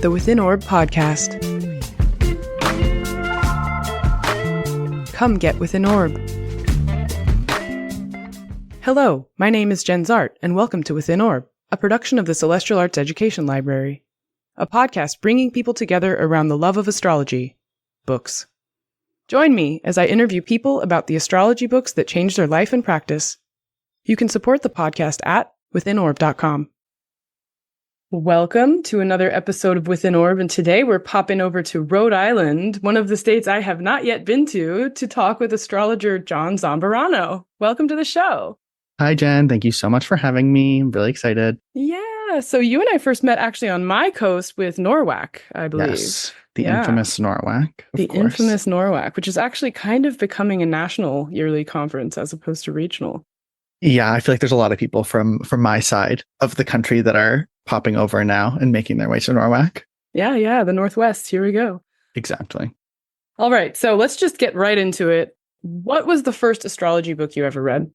the Within Orb podcast. Come get Within Orb. Hello, my name is Jenn Zahrt, and welcome to Within Orb, a production of the Celestial Arts Education Library, a podcast bringing people together around the love of astrology, books. Join me as I interview people about the astrology books that changed their life and practice. You can support the podcast at withinorb.com. Welcome to another episode of Within Orb, and today we're popping over to Rhode Island, one of the states I have not yet been to talk with astrologer John Zambarano. Welcome to the show. Hi, Jen. Thank you so much for having me. I'm really excited. Yeah, so you and I first met actually on my coast with NORWAC, I believe. Yes, the infamous NORWAC, The infamous NORWAC, which is actually kind of becoming a national yearly conference as opposed to regional. Yeah, I feel like there's a lot of people from my side of the country that are popping over now and making their way to NORWAC. Yeah, the Northwest. Here we go. Exactly. All right, so let's just get right into it. What was the first astrology book you ever read?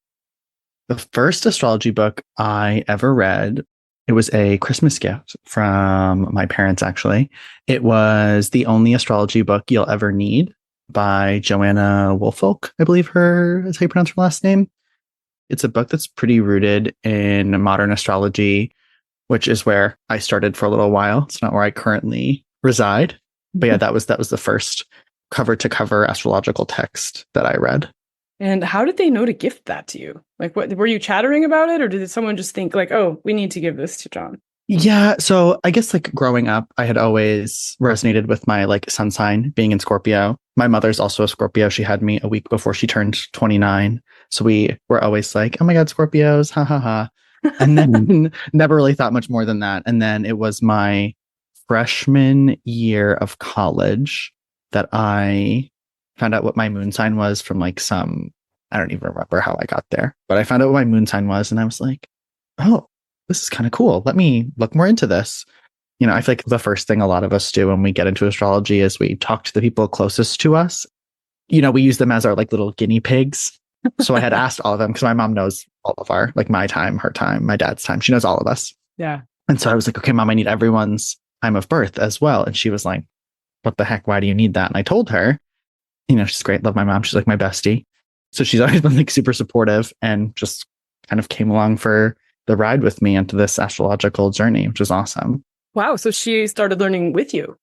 The first astrology book I ever read, it was a Christmas gift from my parents, actually. It was The Only Astrology Book You'll Ever Need by Joanna Woolfolk, I believe is how you pronounce her last name. It's a book that's pretty rooted in modern astrology, which is where I started for a little while. It's not where I currently reside. But yeah, that was the first cover-to-cover astrological text that I read. And how did they know to gift that to you? Like, what were you chattering about it, or did someone just think like, oh, we need to give this to John? Yeah, so I guess like growing up, I had always resonated with my like sun sign being in Scorpio. My mother's also a Scorpio. She had me a week before she turned 29. So we were always like, oh my God, Scorpios, ha ha ha. And then never really thought much more than that. And then it was my freshman year of college that I found out what my moon sign was from like I don't even remember how I got there, but I found out what my moon sign was. And I was like, oh, this is kind of cool. Let me look more into this. You know, I feel like the first thing a lot of us do when we get into astrology is we talk to the people closest to us. You know, we use them as our like little guinea pigs. So I had asked all of them because my mom knows all of our, like my time, her time, my dad's time. She knows all of us. Yeah. And so I was like, okay, Mom, I need everyone's time of birth as well. And she was like, what the heck? Why do you need that? And I told her, you know, she's great. Love my mom. She's like my bestie. So she's always been like super supportive and just kind of came along for the ride with me into this astrological journey, which was awesome. Wow. So she started learning with you.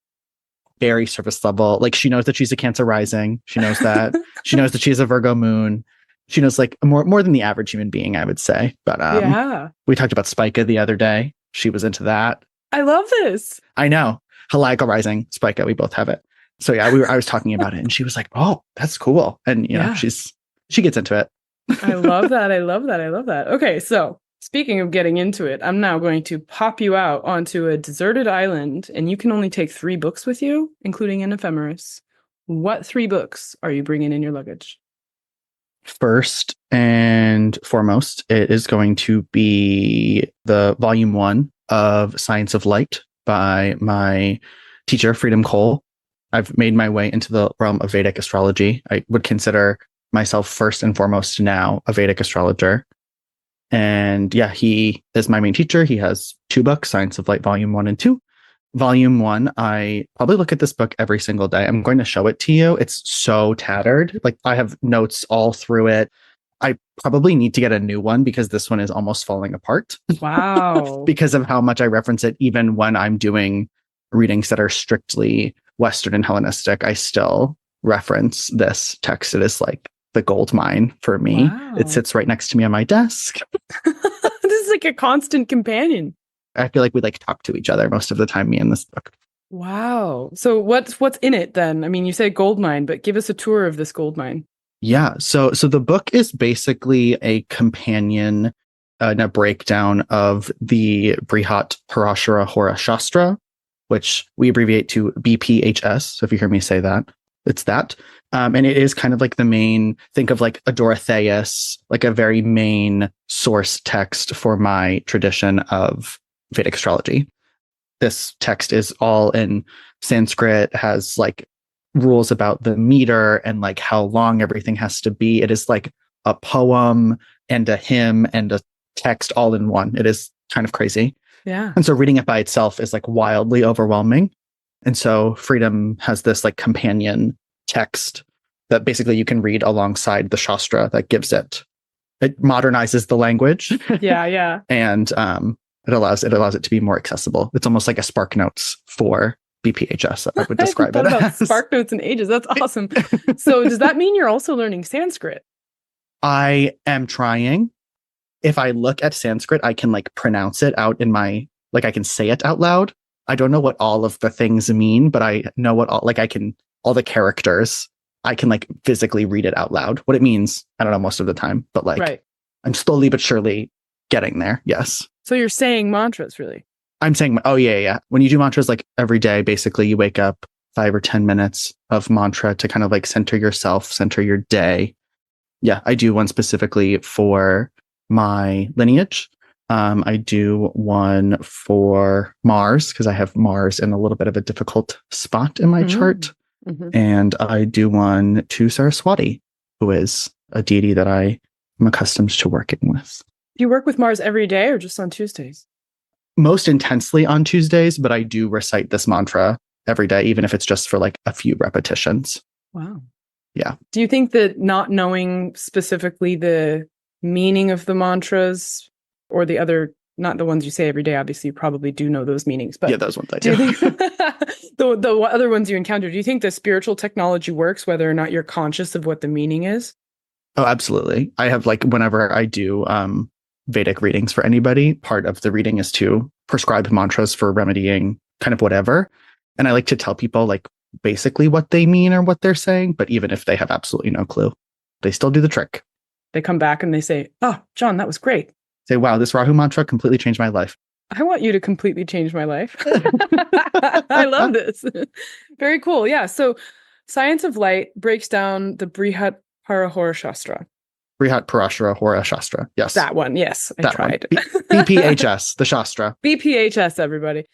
Very surface level. Like she knows that she's a Cancer rising. She knows that. She knows that she's a Virgo moon. She knows like more than the average human being, I would say. But yeah, we talked about Spica the other day. She was into that. I love this. I know. Heliacal rising, Spica. We both have it. So yeah, I was talking about it and she was like, oh, that's cool. And you know, she gets into it. I love that. I love that. Okay. So speaking of getting into it, I'm now going to pop you out onto a deserted island and you can only take 3 books with you, including an ephemeris. What 3 books are you bringing in your luggage? First and foremost, it is going to be the volume 1 of Science of Light by my teacher, Freedom Cole. I've made my way into the realm of Vedic astrology. I would consider myself first and foremost now a Vedic astrologer. And yeah, he is my main teacher. He has 2 books, Science of Light, volume 1 and 2. Volume 1, I probably look at this book every single day. I'm going to show it to you. It's so tattered. Like I have notes all through it. I probably need to get a new one because this one is almost falling apart. Wow. Because of how much I reference it, even when I'm doing readings that are strictly Western and Hellenistic, I still reference this text. It is like the gold mine for me. Wow. It sits right next to me on my desk. This is like a constant companion. I feel like we like talk to each other most of the time, me and this book. Wow. So what's in it then? I mean, you said gold mine, but give us a tour of this gold mine. Yeah. So the book is basically a companion and a breakdown of the Brihat Parasara Hora Sastra, which we abbreviate to BPHS. So if you hear me say that, it's that. And it is kind of like the main, think of like a Dorotheus, like a very main source text for my tradition of Vedic astrology. This text is all in Sanskrit, has like rules about the meter and like how long everything has to be. It is like a poem and a hymn and a text all in one. It is kind of crazy. Yeah. And so reading it by itself is like wildly overwhelming. And so Freedom has this like companion text that basically you can read alongside the Shastra that gives it. It modernizes the language. Yeah. And it allows it to be more accessible. It's almost like a Spark Notes for BPHS. I would describe I haven't it thought about as. Spark Notes in ages. That's awesome. So does that mean you're also learning Sanskrit? I am trying. If I look at Sanskrit, I can like pronounce it out in my, like I can say it out loud. I don't know what all of the things mean, but I know what all the characters, I can like physically read it out loud. What it means, I don't know most of the time, but like Right. I'm slowly but surely getting there. Yes. So you're saying mantras, really? I'm saying, oh yeah. When you do mantras like every day, basically you wake up 5 or 10 minutes of mantra to kind of like center yourself, center your day. Yeah, I do one specifically for my lineage. I do one for Mars because I have Mars in a little bit of a difficult spot in my chart. Mm-hmm. And I do one to Saraswati, who is a deity that I am accustomed to working with. Do you work with Mars every day or just on Tuesdays? Most intensely on Tuesdays, but I do recite this mantra every day, even if it's just for like a few repetitions. Wow. Yeah. Do you think that not knowing specifically the meaning of the mantras or the other, not the ones you say every day, obviously you probably do know those meanings, but yeah, those ones I do do. you think the other ones you encounter, do you think the spiritual technology works whether or not you're conscious of what the meaning is? Oh, absolutely. I have like whenever I do Vedic readings for anybody, part of the reading is to prescribe mantras for remedying kind of whatever. And I like to tell people like basically what they mean or what they're saying, but even if they have absolutely no clue, they still do the trick. They come back and they say, "Oh, John, that was great." Say, wow, this Rahu mantra completely changed my life. I want you to completely change my life. I love this. Very cool. Yeah. So Science of Light breaks down the Brihat Parasara Hora Sastra. Brihat Parasara Hora Sastra. Yes. That one. Yes. I tried. BPHS, the Shastra. BPHS, everybody.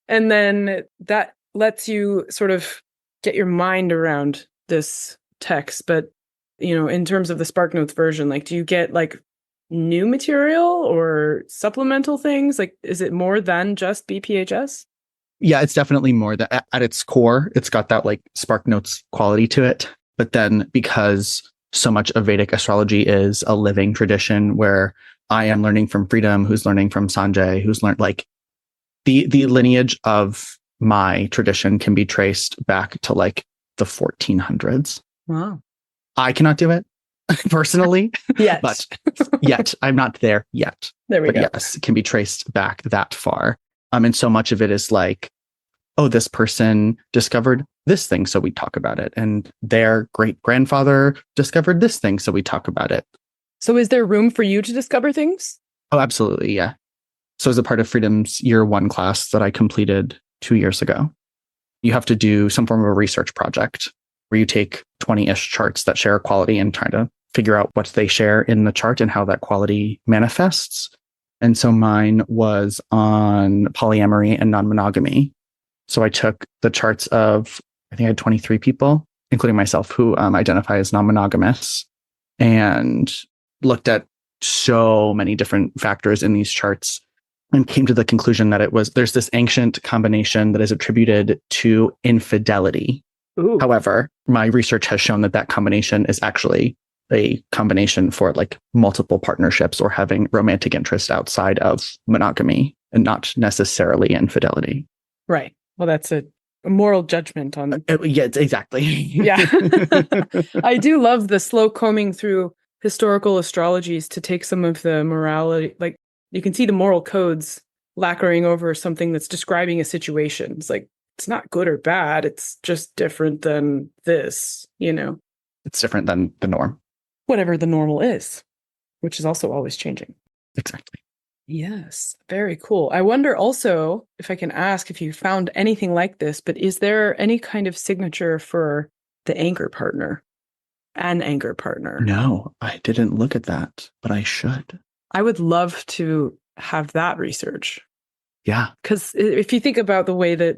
And then that lets you sort of get your mind around this text. But, you know, in terms of the Spark Notes version, like, do you get like new material or supplemental things? Like, is it more than just BPHS? Yeah, it's definitely more that at its core, it's got that like Spark Notes quality to it. But then because so much of Vedic astrology is a living tradition where I am learning from Freedom, who's learning from Sanjay, who's learned like the lineage of my tradition can be traced back to like the 1400s. Wow. I cannot do it personally. Yet. But yet I'm not there yet. There we go. Yes, it can be traced back that far. And so much of it is like, oh, this person discovered this thing, so we talk about it. And their great grandfather discovered this thing, so we talk about it. So is there room for you to discover things? Oh, absolutely. Yeah. So as a part of Freedom's year 1 class that I completed 2 years ago, you have to do some form of a research project where you take 20-ish charts that share a quality and try to figure out what they share in the chart and how that quality manifests. And so mine was on polyamory and non-monogamy. So I took the charts of, I think I had 23 people, including myself, who identify as non-monogamous, and looked at so many different factors in these charts and came to the conclusion that there's this ancient combination that is attributed to infidelity. Ooh. However, my research has shown that combination is actually a combination for like multiple partnerships or having romantic interest outside of monogamy and not necessarily infidelity. Right. Well, that's a moral judgment on. Yeah, exactly. Yeah. I do love the slow combing through historical astrologies to take some of the morality, like you can see the moral codes lacquering over something that's describing a situation. It's like, it's not good or bad. It's just different than this, you know? It's different than the norm. Whatever the normal is, which is also always changing. Exactly. Yes, very cool. I wonder also if I can ask if you found anything like this, but is there any kind of signature for the anchor partner? An anchor partner? No, I didn't look at that, but I should. I would love to have that research. Yeah. Because if you think about the way that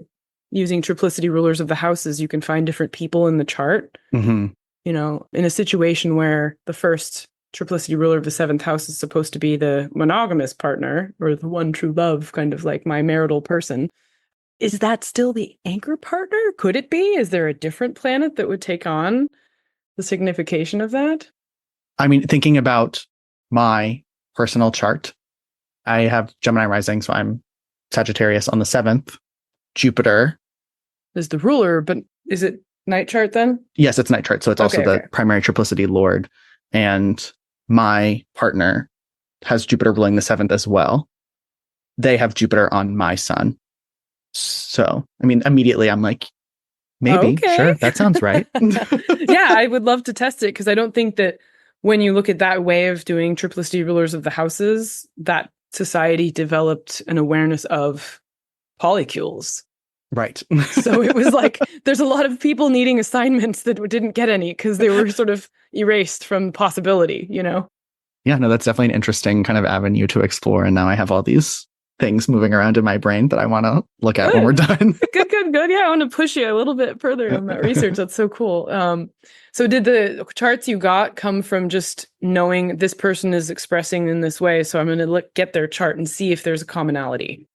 using triplicity rulers of the houses, you can find different people in the chart. Mm-hmm. You know, in a situation where the first triplicity ruler of the seventh house is supposed to be the monogamous partner or the one true love, kind of like my marital person. Is that still the anchor partner? Could it be? Is there a different planet that would take on the signification of that? I mean, thinking about my personal chart, I have Gemini rising, so I'm Sagittarius on the 7th. Jupiter is the ruler, but is it night chart then? Yes, it's night chart. So it's also the primary triplicity lord. And my partner has Jupiter ruling the 7th as well. They have Jupiter on my sun. So, I mean, immediately I'm like, maybe, sure, that sounds right. Yeah, I would love to test it because I don't think that when you look at that way of doing triplicity rulers of the houses, that society developed an awareness of polycules. Right. So it was like, there's a lot of people needing assignments that didn't get any because they were sort of erased from possibility, you know? Yeah, no, that's definitely an interesting kind of avenue to explore. And now I have all these things moving around in my brain that I want to look at when we're done. Good. Yeah, I want to push you a little bit further on that research. That's so cool. So did the charts you got come from just knowing this person is expressing in this way? So I'm going to get their chart and see if there's a commonality.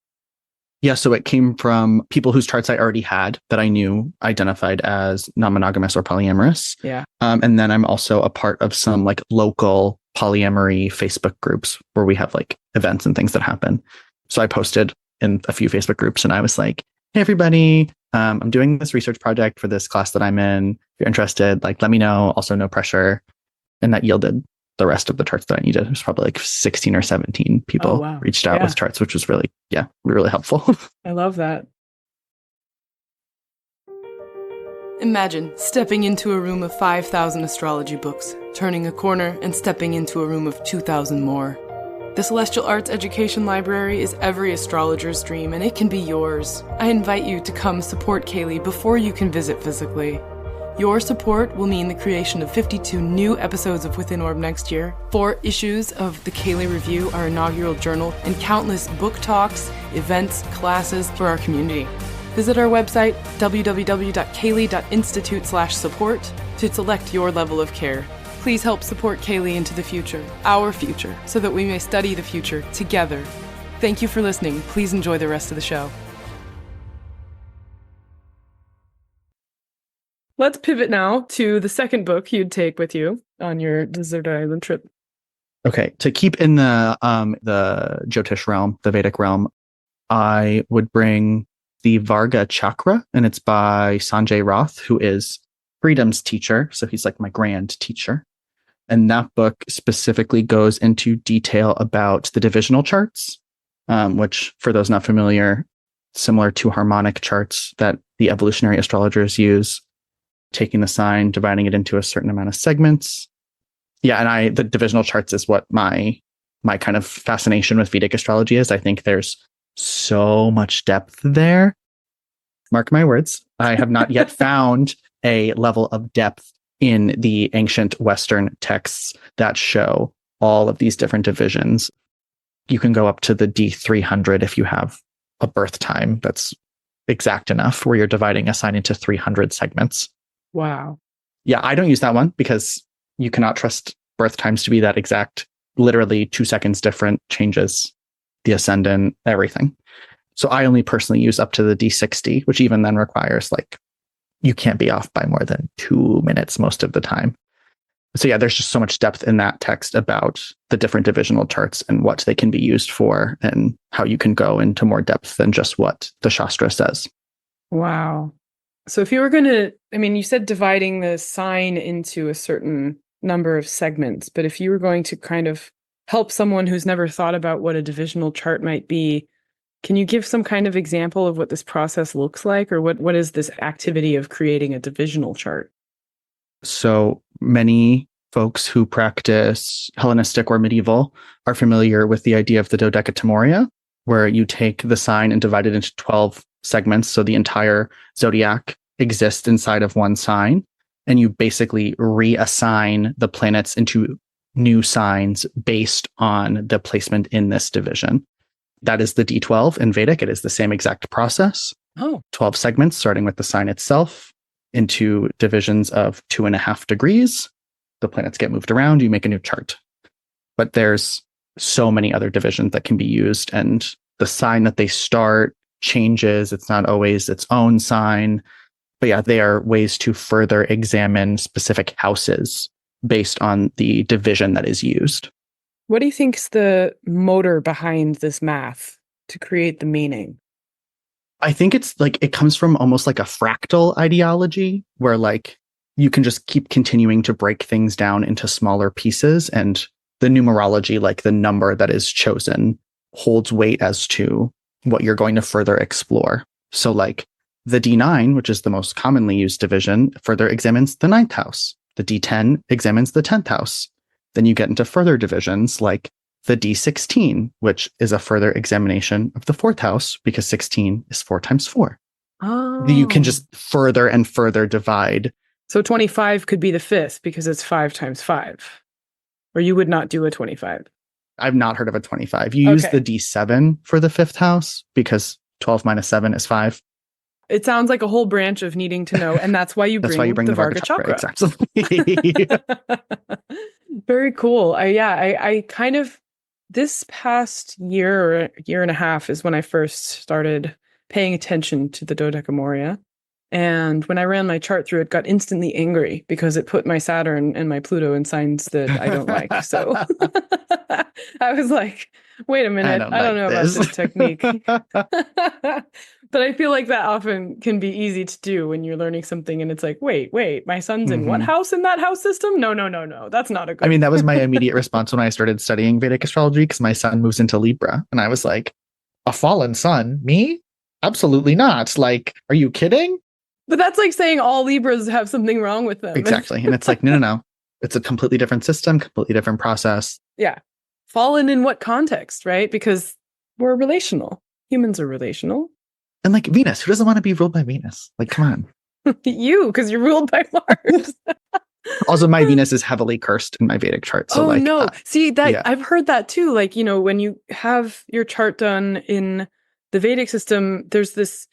Yeah, so it came from people whose charts I already had that I knew identified as non-monogamous or polyamorous. Yeah. And then I'm also a part of some like local polyamory Facebook groups where we have like events and things that happen. So I posted in a few Facebook groups and I was like, hey, everybody, I'm doing this research project for this class that I'm in. If you're interested, like, let me know. Also, no pressure. And that yielded the rest of the charts that I needed. It was probably like 16 or 17 people reached out with charts, which was really helpful. I love that. Imagine stepping into a room of 5,000 astrology books, turning a corner and stepping into a room of 2,000 more. The Celestial Arts Education Library is every astrologer's dream, and it can be yours. I invite you to come support CAELi before you can visit physically. Your support will mean the creation of 52 new episodes of Within Orb next year, 4 issues of the CAELi Review, our inaugural journal, and countless book talks, events, classes for our community. Visit our website, www.caeli.institute/support, to select your level of care. Please help support CAELi into the future, our future, so that we may study the future together. Thank you for listening. Please enjoy the rest of the show. Let's pivot now to the second book you'd take with you on your Rhode Island trip. Okay, to keep in the Jyotish realm, the Vedic realm, I would bring the Varga Chakra, and it's by Sanjay Rath, who is Freedom's teacher. So he's like my grand teacher. And that book specifically goes into detail about the divisional charts, which, for those not familiar, similar to harmonic charts that the evolutionary astrologers use, taking the sign, dividing it into a certain amount of segments. Yeah, and the divisional charts is what my kind of fascination with Vedic astrology is. I think there's so much depth there. Mark my words, I have not yet found a level of depth in the ancient Western texts that show all of these different divisions. You can go up to the D300 if you have a birth time that's exact enough where you're dividing a sign into 300 segments. Wow. Yeah, I don't use that one because you cannot trust birth times to be that exact. Literally 2 seconds different changes the ascendant, everything. So I only personally use up to the D60, which even then requires you can't be off by more than 2 minutes most of the time. So yeah, there's just so much depth in that text about the different divisional charts and what they can be used for and how you can go into more depth than just what the Shastra says. Wow. So if you were going to, you said dividing the sign into a certain number of segments, but if you were going to kind of help someone who's never thought about what a divisional chart might be, can you give some kind of example of what this process looks like, or what is this activity of creating a divisional chart? So many folks who practice Hellenistic or medieval are familiar with the idea of the Dodecatemoria, where you take the sign and divide it into 12 segments. So the entire zodiac exists inside of one sign, and you basically reassign the planets into new signs based on the placement in this division. That is the D12 in Vedic. It is the same exact process. 12 segments, starting with the sign itself, into divisions of 2.5 degrees. The planets get moved around. You make a new chart. but there's so many other divisions that can be used, and the sign that they start changes. It's not always its own sign. But yeah, they are ways to further examine specific houses based on the division that is used. What do you think's the motor behind this math to create the meaning? I think it's like it comes from almost like a fractal ideology where like you can just keep continuing to break things down into smaller pieces, and the numerology, like the number that is chosen, holds weight as to what you're going to further explore. So like the D9, which is the most commonly used division, further examines the 9th house. The D10 examines the 10th house. Then you get into further divisions like the D16, which is a further examination of the 4th house, because 16 is 4 times 4. Oh. You can just further and further divide. So 25 could be the 5th because it's 5 times 5. Or you would not do a 25. I've not heard of a 25. You use the D7 for the 5th house because 12 minus 7 is 5. It sounds like a whole branch of needing to know, and that's why you bring the Varga Chakra. Exactly. Very cool. I kind of, this past year or year and a half is when I first started paying attention to the Dodecatemoria. And when I ran my chart through it, got instantly angry because it put my Saturn and my Pluto in signs that I don't like. So I was like, wait a minute, I don't know about this technique. But I feel like that often can be easy to do when you're learning something and it's like, wait, my son's in what house in that house system? No. That's not a good. I mean, that was my immediate response when I started studying Vedic astrology, because my son moves into Libra. And I was like, a fallen sun? Me? Absolutely not. Like, are you kidding? But that's like saying all Libras have something wrong with them. Exactly. And it's like, no. It's a completely different system, completely different process. Yeah. Fallen in what context, right? Because we're relational. Humans are relational. And like Venus, who doesn't want to be ruled by Venus? Like, come on. You, because you're ruled by Mars. Also, my Venus is heavily cursed in my Vedic chart. So See, that I've heard that too. Like, you know, when you have your chart done in the Vedic system, there's this,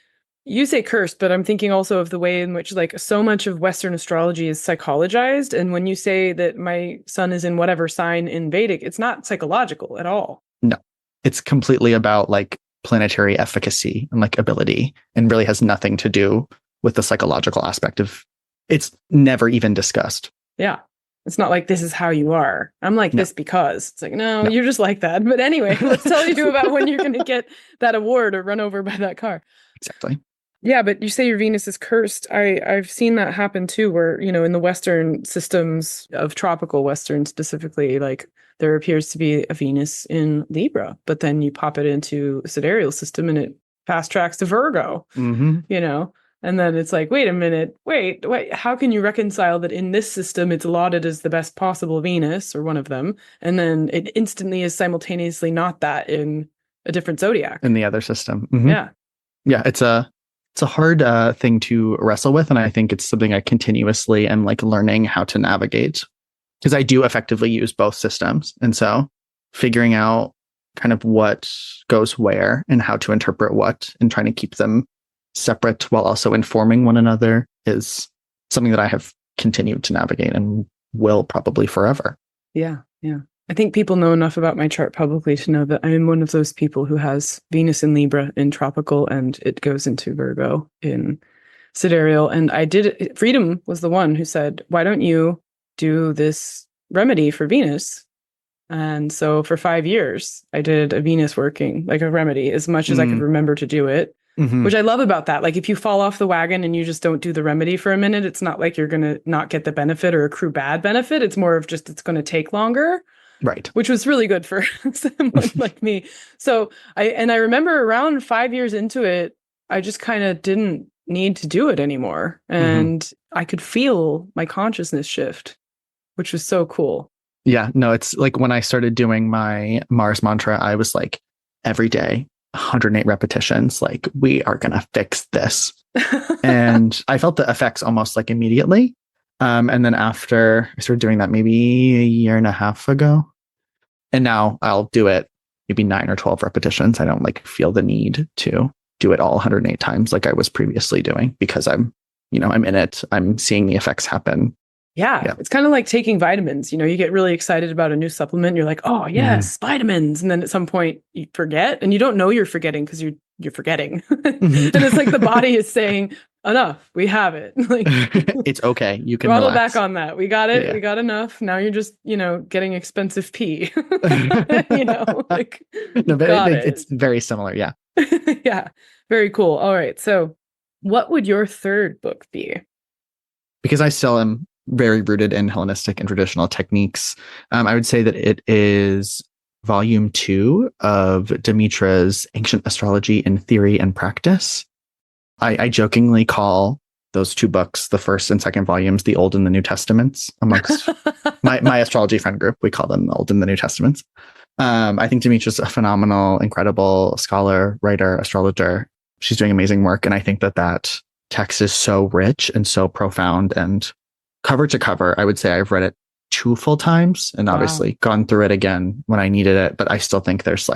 you say cursed, but I'm thinking also of the way in which like so much of Western astrology is psychologized. And when you say that my sun is in whatever sign in Vedic, it's not psychological at all. No, it's completely about like planetary efficacy and like ability, and really has nothing to do with the psychological aspect of it's never even discussed. Yeah. It's not like this is how you are. I'm like this because it's like, no, you're just like that. But anyway, let's tell you about when you're going to get that award or run over by that car. Exactly. Yeah, but you say your Venus is cursed. I've seen that happen too, where, you know, in the Western systems of tropical Western specifically, like there appears to be a Venus in Libra, but then you pop it into a sidereal system and it fast tracks to Virgo, you know? And then it's like, wait a minute, wait, how can you reconcile that in this system it's lauded as the best possible Venus, or one of them, and then it instantly is simultaneously not that in a different zodiac? In the other system. Yeah. Yeah, it's a hard thing to wrestle with, and I think it's something I continuously am like learning how to navigate, because I do effectively use both systems. And so figuring out kind of what goes where and how to interpret what and trying to keep them separate while also informing one another is something that I have continued to navigate and will probably forever. Yeah. I think people know enough about my chart publicly to know that I'm one of those people who has Venus in Libra in tropical, and it goes into Virgo in sidereal. And Freedom was the one who said, why don't you do this remedy for Venus? And so for 5 years, I did a Venus working, like a remedy, as much as I could remember to do it, which I love about that. Like if you fall off the wagon and you just don't do the remedy for a minute, it's not like you're going to not get the benefit or accrue bad benefit. It's more of just, it's going to take longer. Right. Which was really good for someone like me. So I remember around 5 years into it, I just kind of didn't need to do it anymore. And I could feel my consciousness shift, which was so cool. Yeah, no, it's like when I started doing my Mars mantra, I was like, every day, 108 repetitions, like we are going to fix this. And I felt the effects almost like immediately. And then after I started doing that maybe a year and a half ago, and now I'll do it maybe 9 or 12 repetitions. I don't like feel the need to do it all 108 times like I was previously doing, because I'm in it. I'm seeing the effects happen Yeah. It's kind of like taking vitamins. You get really excited about a new supplement. You're like, oh, yes, vitamins. And then at some point you forget, and you don't know you're forgetting because you're forgetting. And it's like the body is saying, enough, we have it. Like, it's okay. You can throttle relax. back on that. We got it. Yeah. We got enough. Now you're just, getting expensive pee. Like, No, but it's very similar. Yeah. Yeah. Very cool. All right. So what would your third book be? Because I still am very rooted in Hellenistic and traditional techniques, I would say that it is volume 2 of Demetra's Ancient Astrology in Theory and Practice. I jokingly call those 2 books, the first and second volumes, the Old and the New Testaments amongst my astrology friend group. We call them the Old and the New Testaments. I think Demetra's a phenomenal, incredible scholar, writer, astrologer. She's doing amazing work. And I think that text is so rich and so profound, and cover to cover, I would say I've read it 2 full times and obviously gone through it again when I needed it. But I still think there's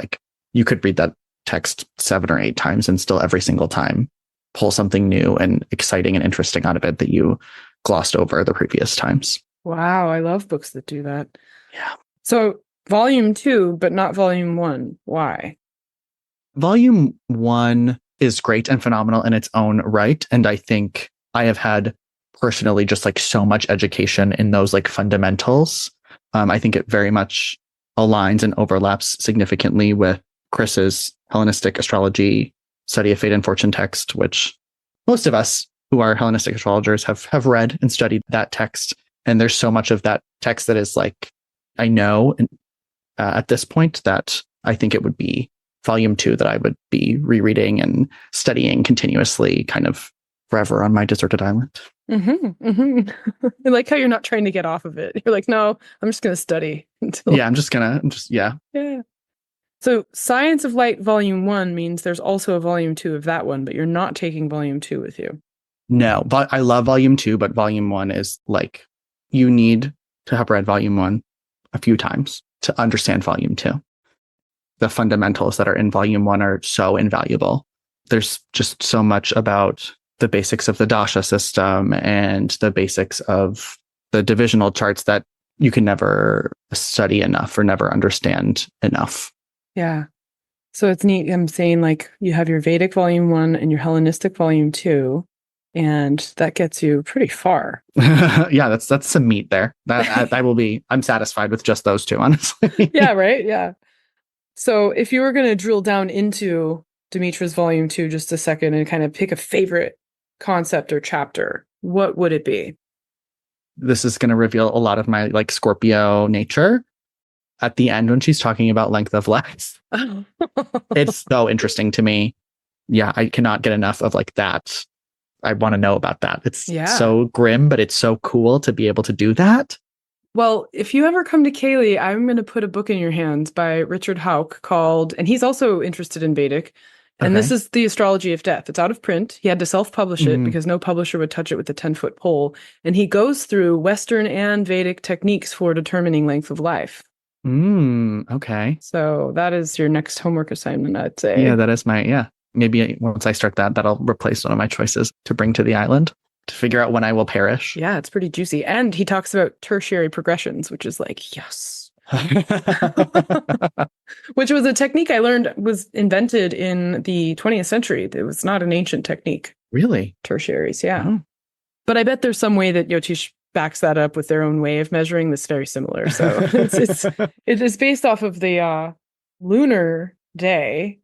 you could read that text 7 or 8 times and still every single time pull something new and exciting and interesting out of it that you glossed over the previous times. Wow. I love books that do that. Yeah. So volume 2, but not volume 1. Why? Volume 1 is great and phenomenal in its own right. And I think I have had personally just so much education in those fundamentals. I think it very much aligns and overlaps significantly with Chris's Hellenistic Astrology Study of Fate and Fortune text, which most of us who are Hellenistic astrologers have read and studied that text. And there's so much of that text that is I know at this point that I think it would be volume 2 that I would be rereading and studying continuously kind of forever on my deserted island. I like how you're not trying to get off of it. You're like, no, I'm just going to study until. Yeah. Yeah. So Science of Light Volume 1 means there's also a Volume 2 of that one, but you're not taking Volume 2 with you. No, but I love Volume 2, but Volume 1 is you need to have read Volume 1 a few times to understand Volume 2. The fundamentals that are in Volume 1 are so invaluable. There's just so much about the basics of the dasha system and the basics of the divisional charts that you can never study enough or never understand enough. Yeah. So it's neat. I'm saying you have your Vedic Volume 1 and your Hellenistic Volume 2, and that gets you pretty far. Yeah, that's some meat there. I'm satisfied with just those 2, honestly. Yeah, right? Yeah. So if you were going to drill down into Demetra's Volume 2 just a second and kind of pick a favorite concept or chapter, what would it be? This is going to reveal a lot of my Scorpio nature. At the end, when she's talking about length of legs, it's so interesting to me. Yeah, I cannot get enough of that. I want to know about that. It's so grim, but it's so cool to be able to do that. Well, if you ever come to CAELi, I'm going to put a book in your hands by Richard Houck called, and he's also interested in Vedic, and this is the Astrology of Death. It's out of print. He had to self-publish it because no publisher would touch it with a 10-foot pole. And he goes through Western and Vedic techniques for determining length of life. Okay. So that is your next homework assignment, I'd say. Yeah, that is maybe once I start that'll replace one of my choices to bring to the island to figure out when I will perish. Yeah, it's pretty juicy. And he talks about tertiary progressions, which is yes. Which was a technique I learned was invented in the 20th century. It was not an ancient technique. Really? Tertiaries, yeah. But I bet there's some way that Jyotish backs that up with their own way of measuring that's very similar. So it is based off of the lunar day.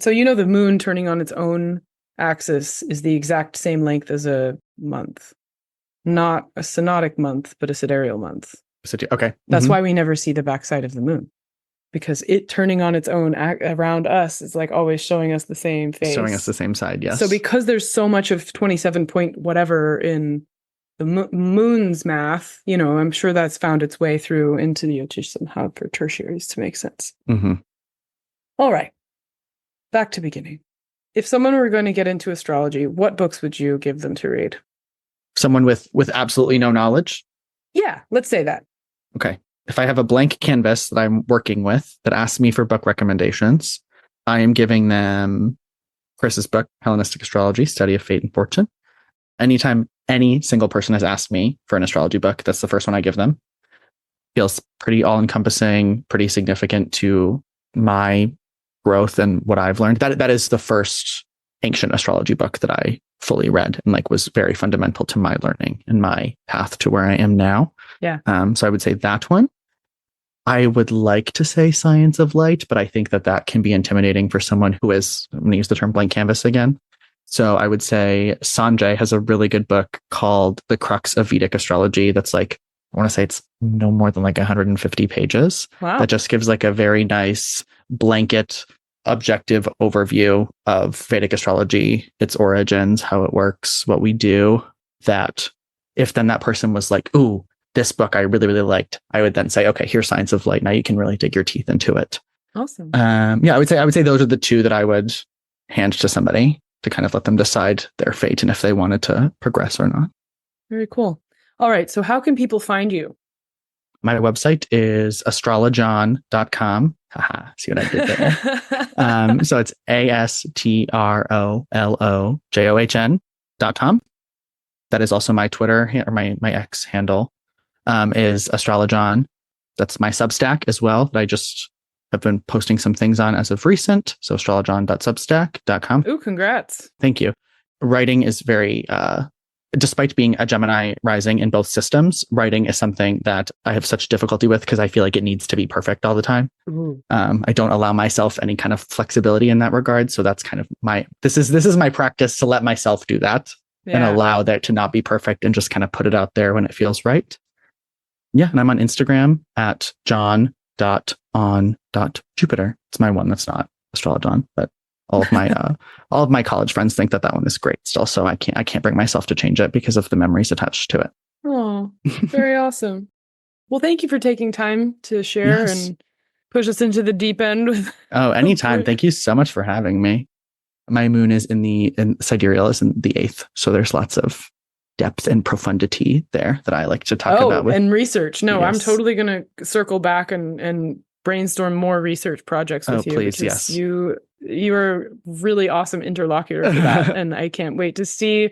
So the moon turning on its own axis is the exact same length as a month. Not a synodic month, but a sidereal month. Okay. That's why we never see the backside of the moon. Because it turning on its own around us is always showing us the same face. Showing us the same side, yes. So because there's so much of 27 point whatever in the moon's math, I'm sure that's found its way through into the Jyotish somehow for tertiaries to make sense. All right. Back to beginning. If someone were going to get into astrology, what books would you give them to read? Someone with absolutely no knowledge? Yeah, let's say that. Okay. If I have a blank canvas that I'm working with that asks me for book recommendations, I am giving them Chris's book, Hellenistic Astrology, Study of Fate and Fortune, anytime any single person has asked me for an astrology book, that's the first one I give them. Feels pretty all-encompassing, pretty significant to my growth and what I've learned. That is the first ancient astrology book that I fully read and was very fundamental to my learning and my path to where I am now. Yeah. So I would say that one. I would like to say Science of Light, but I think that can be intimidating for someone who is, I'm going to use the term blank canvas again. So I would say Sanjay has a really good book called The Crux of Vedic Astrology. That's I want to say it's no more than 150 pages. Wow. That just gives a very nice blanket objective overview of Vedic astrology, its origins, how it works, what we do. That if then that person was ooh, this book I really, really liked, I would then say, okay, here's Science of Light. Now you can really dig your teeth into it. Awesome. I would say those are the two that I would hand to somebody to kind of let them decide their fate and if they wanted to progress or not. Very cool. All right. So how can people find you? My website is astrolojon.com. Haha, see what I did there? So it's astrolojohn.com. That is also my Twitter or my X handle is Astrolojon. That's my Substack as well that I just have been posting some things on as of recent. So astrolojon.substack.com. Ooh, congrats. Thank you. Writing is very, despite being a Gemini rising in both systems, writing is something that I have such difficulty with because I feel like it needs to be perfect all the time. I don't allow myself any kind of flexibility in that regard. So that's kind of this is my practice to let myself do that and allow that to not be perfect and just kind of put it out there when it feels right. Yeah. And I'm on Instagram at john.on.jupiter. It's my one that's not Astrolojon, but all of my college friends think that one is great still. So I can't bring myself to change it because of the memories attached to it. Oh, very awesome. Well, thank you for taking time to share and push us into the deep end. Oh, anytime. Thank you so much for having me. My moon is in sidereal is in the 8th. So there's lots of depth and profundity there that I like to talk about with. And research. No, I'm totally going to circle back and brainstorm more research projects with you. Please, yes. You are a really awesome interlocutor for that. And I can't wait to see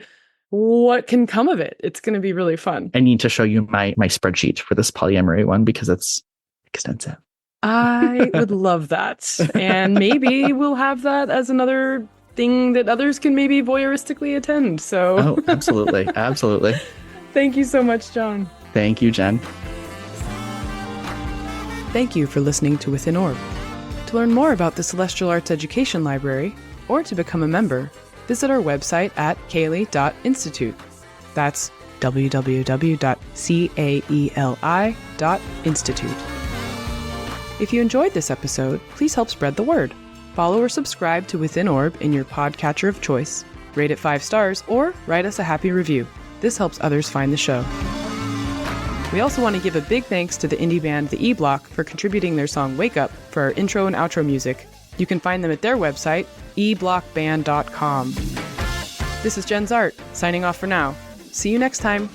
what can come of it. It's going to be really fun. I need to show you my spreadsheet for this polyamory one because it's extensive. I would love that. And maybe we'll have that as another thing that others can maybe voyeuristically attend. So absolutely. Absolutely. Thank you so much, John. Thank you, Jen. Thank you for listening to Within Orb. To learn more about the Celestial Arts Education Library, or to become a member, visit our website at CAELi.institute. That's www.caeli.institute. If you enjoyed this episode, please help spread the word. Follow or subscribe to Within Orb in your podcatcher of choice, rate it 5 stars, or write us a happy review. This helps others find the show. We also want to give a big thanks to the indie band The E-Block for contributing their song Wake Up for our intro and outro music. You can find them at their website, eblockband.com. This is Jenn Zahrt, signing off for now. See you next time.